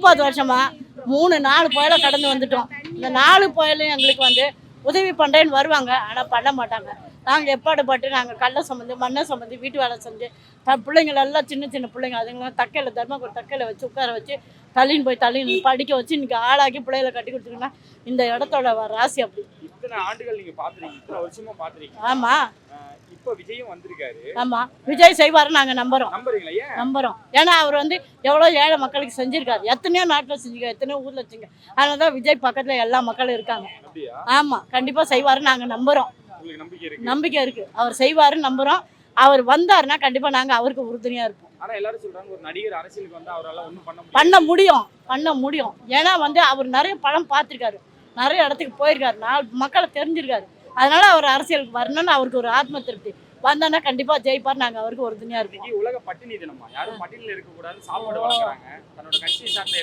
30 வருஷமா 3-4 புயலை கடந்து வந்துட்டோம். இந்த 4 புயலையும் எங்களுக்கு வந்து உதவி பண்ணுறேன்னு வருவாங்க, ஆனால் பண்ண மாட்டாங்க. நாங்கள் எப்பாடுபட்டு நாங்கள் கல்லை சுமந்து மண்ணை சுமந்து வீட்டு வேலை செஞ்சு பிள்ளைங்களெல்லாம் சின்ன சின்ன பிள்ளைங்க அதுங்களாம் தக்கையில் தர்மபுரி தக்கையில் வச்சு உட்கார வச்சு தள்ளின்னு படிக்க வச்சு இன்னைக்கு ஆளாக்கி பிள்ளைகளை கட்டி கொடுத்துருங்கன்னா இந்த இடத்தோட ராசி அப்படி. இத்தனை ஆண்டுகள் நீங்க பாத்துறீங்க, இத்தனை வருஷமா பாத்துறீங்க. ஆமா இப்போ விஜயும் வந்திருக்காரு. ஆமா விஜய் செய்வாருன்னு நாங்கள் நம்புறோம். நம்புறீங்களா? ஏன் நம்புறோம், ஏன்னா அவர் வந்து எவ்வளோ ஏழை மக்களுக்கு செஞ்சிருக்காரு. எத்தனையோ நாட்டில் செஞ்சுருக்காரு, எத்தனையோ ஊரில் செஞ்சுங்க. அதனால தான் விஜய் பக்கத்தில் எல்லா மக்களும் இருக்காங்க. ஆமாம், கண்டிப்பாக செய்வாருன்னு நாங்கள் நம்புறோம். நம்பிக்கை இருக்கு, அவர் செய்வாருன்னு நம்புறோம். அவர் வந்தாருன்னா கண்டிப்பாக நாங்கள் அவருக்கு உறுதுணையாக இருப்போம். ஆனா எல்லாரும் சொல்றாங்க ஒரு நடிகர் அரசியலுக்கு வந்தா அவரால ஒண்ணும் பண்ண முடியும். ஏன்னா வந்து அவர் நிறைய படம் பார்த்துருக்காரு, நிறைய இடத்துக்கு போயிருக்காரு, மக்களை தெரிஞ்சிருக்காரு. அதனால அவர் அரசியலுக்கு வரணும்னு அவருக்கு ஒரு ஆத்ம திருப்தி. வந்தானா கண்டிப்பா ஜெயிப்பார். நாங்க அவருக்கு உறுதுணையா இருக்கோம். உலக பட்டினி தினமா, யாரும் பட்டினியில இருக்க கூடாது, சாப்பாடு வழங்குறாங்க. தன்னோட கட்சி சார்ந்த